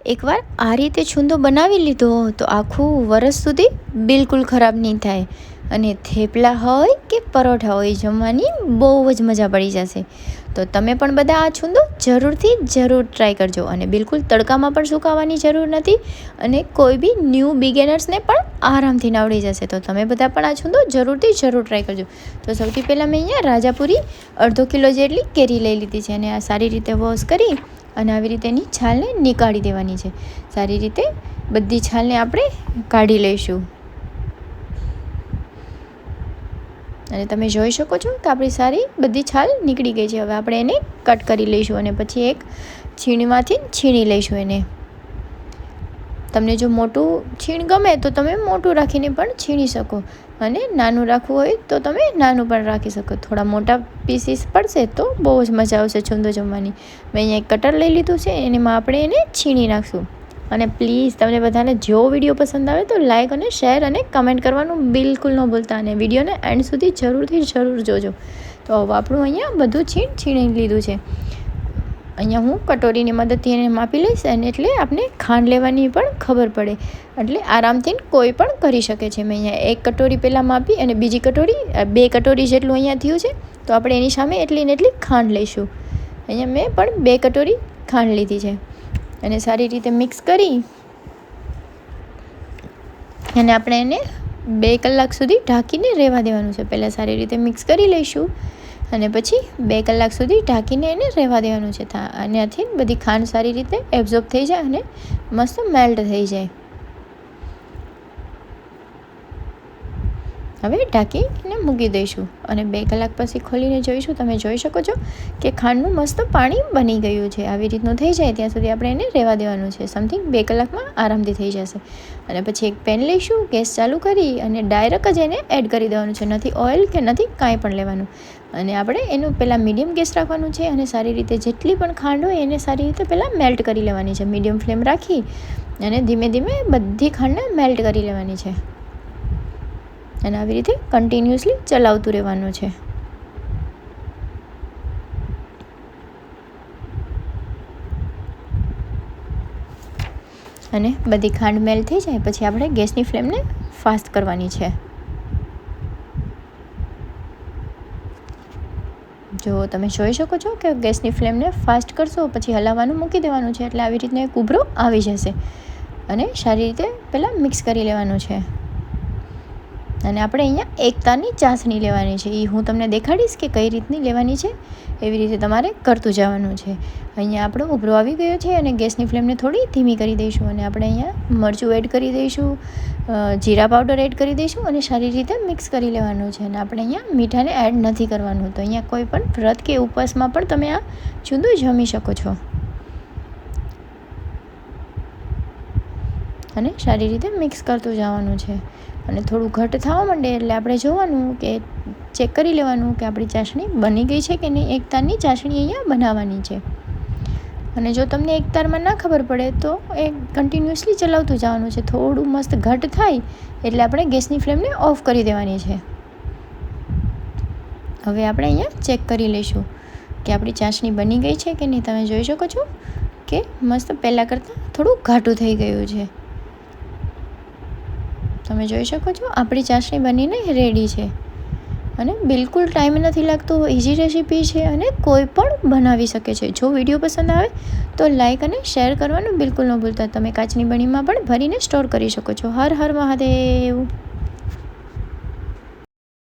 એકવાર આ રીતે છૂંદો બનાવી લીધો તો આખું વરસ સુધી બિલકુલ ખરાબ નહીં થાય. અને થેપલા હોય કે પરોઠા હોય, જમવાની બહુ જ મજા પડી જશે. તો તમે પણ બધા આ છૂંદો જરૂર ટ્રાય કરજો. અને બિલકુલ તડકામાં પણ સુકાવવાની જરૂર નથી, અને કોઈ બી ન્યૂ બિગેનર્સને પણ આરામથી આવડી જશે. તો તમે બધા પણ આ છૂંદો જરૂર ટ્રાય કરજો. તો સૌથી પહેલાં મેં અહીંયા રાજાપુરી અડધો કિલો જેટલી કેરી લઈ લીધી છે, અને આ સારી રીતે વોશ કરી અને આવી રીતે એની છાલને નીકાળી દેવાની છે. સારી રીતે બધી છાલને આપણે કાઢી લઈશું. અને તમે જોઈ શકો છો કે આપણી સારી બધી છાલ નીકળી ગઈ છે. હવે આપણે એને કટ કરી લઈશું, અને પછી એક છીણીમાંથી છીણી લઈશું એને. તમને જો મોટું છીણ ગમે તો તમે મોટું રાખીને પણ છીણી શકો, અને નાનું રાખવું હોય તો તમે નાનું પણ રાખી શકો. થોડા મોટા પીસીસ પડશે તો બહુ જ મજા આવશે છૂંદો જમવાની. મેં અહીંયા એક કટર લઈ લીધું છે, એમાં આપણે એને છીણી નાખશું. અને પ્લીઝ તમને બધાને જો વિડીયો પસંદ આવે તો લાઇક અને શેર અને કમેન્ટ કરવાનું બિલકુલ ન ભૂલતા, અને વિડીયોને એન્ડ સુધી જરૂર જોજો. તો હવે આપણું અહીંયા બધું છીણી લીધું છે. અહીંયા હું કટોરીની મદદથી એને માપી લઈશ, અને એટલે આપણે ખાંડ લેવાની પણ ખબર પડે, એટલે આરામથી કોઈ પણ કરી શકે છે. મેં અહીંયા એક કટોરી પહેલાં માપી, અને બીજી કટોરી 2 કટોરી જેટલું અહીંયા થયું છે. તો આપણે એની સામે એટલી ખાંડ લઈશું. અહીંયા મેં પણ 2 કટોરી ખાંડ લીધી છે, અને સારી રીતે મિક્સ કરી અને આપણે એને 2 કલાક સુધી ઢાંકીને રહેવા દેવાનું છે. પહેલાં સારી રીતે મિક્સ કરી લઈશું, અને પછી 2 કલાક સુધી ઢાંકીને એને રહેવા દેવાનું છે. આનાથી બધી ખાંડ સારી રીતે એબ્ઝોર્બ થઈ જાય અને મસ્ત મેલ્ટ થઈ જાય. હવે ઢાંકીને મૂકી દઈશું, અને 2 કલાક પછી ખોલીને જોઈશું. તમે જોઈ શકો છો કે ખાંડનું મસ્ત પાણી બની ગયું છે. આવી રીતનું થઈ જાય ત્યાં સુધી આપણે એને રહેવા દેવાનું છે. સમથિંગ 2 કલાકમાં આરામથી થઈ જશે. અને પછી એક પેન લઈશું, ગેસ ચાલુ કરી અને ડાયરેક્ટ જ એને એડ કરી દેવાનું છે. નથી ઓઇલ કે નથી કાંઈ પણ લેવાનું. અને આપણે એનું પહેલાં મીડિયમ ગેસ રાખવાનું છે, અને સારી રીતે જેટલી પણ ખાંડ હોય એને સારી રીતે પહેલાં મેલ્ટ કરી લેવાની છે. મીડિયમ ફ્લેમ રાખી અને ધીમે બધી ખાંડને મેલ્ટ કરી લેવાની છે. અને આવી રીતે કન્ટિન્યુઅસલી ચલાવતું રહેવાનું છે. અને બધી ખાંડ મેલ્ટ થઈ જાય પછી આપણે ગેસની ફ્લેમને ફાસ્ટ કરવાની છે. જો તમે જોઈ શકો છો કે ગેસની ફ્લેમને ફાસ્ટ કરશો પછી હલાવવાનું મૂકી દેવાનું છે, એટલે આવી રીતનો એક ઉભરો આવી જશે. અને સારી રીતે પહેલાં મિક્સ કરી લેવાનું છે. અને આપણે અહીંયા એકતાની ચાસણી લેવાની છે. એ હું તમને દેખાડીશ કે કઈ રીતની લેવાની છે. એવી રીતે તમારે કરતું જવાનું છે. અહીંયા આપણો ઉભરો આવી ગયો છે, અને ગેસની ફ્લેમને થોડી ધીમી કરી દઈશું. અને આપણે અહીંયા મરચું એડ કરી દઈશું, જીરા પાવડર એડ કરી દઈશું, અને સારી રીતે મિક્સ કરી લેવાનું છે. અને આપણે અહીંયા મીઠાને એડ નથી કરવાનું. તો અહીંયા કોઈ પણ વ્રત કે ઉપવાસમાં પણ તમે આ છૂંદો જમી શકો છો. અને સારી રીતે મિક્સ કરતું જવાનું છે. અને થોડું ઘટ થવા માંડે એટલે આપણે જોવાનું કે ચેક કરી લેવાનું કે આપણી ચાસણી બની ગઈ છે કે નહીં. એક તારની ચાસણી અહીંયા બનાવવાની છે. અને જો તમને એક તારમાં ના ખબર પડે તો એ કન્ટિન્યુઅસલી ચલાવતું જવાનું છે. થોડું મસ્ત ઘટ થાય એટલે આપણે ગેસની ફ્લેમને ઓફ કરી દેવાની છે. હવે આપણે અહીંયા ચેક કરી લઈશું કે આપણી ચાસણી બની ગઈ છે કે નહીં. તમે જોઈ શકો છો કે મસ્ત પહેલાં કરતાં થોડું ઘાટું થઈ ગયું છે. તમે જોઈ શકો છો આપણી ચાસણી બનીને રેડી છે, અને બિલકુલ ટાઈમ નથી લાગતો. ઇઝી રેસીપી છે અને કોઈ પણ બનાવી શકે છે. જો વિડીયો પસંદ આવે તો લાઇક અને શેર કરવાનું બિલકુલ ન ભૂલતા. તમે કાચની બરણીમાં પણ ભરીને સ્ટોર કરી શકો છો. હર હર મહાદેવ.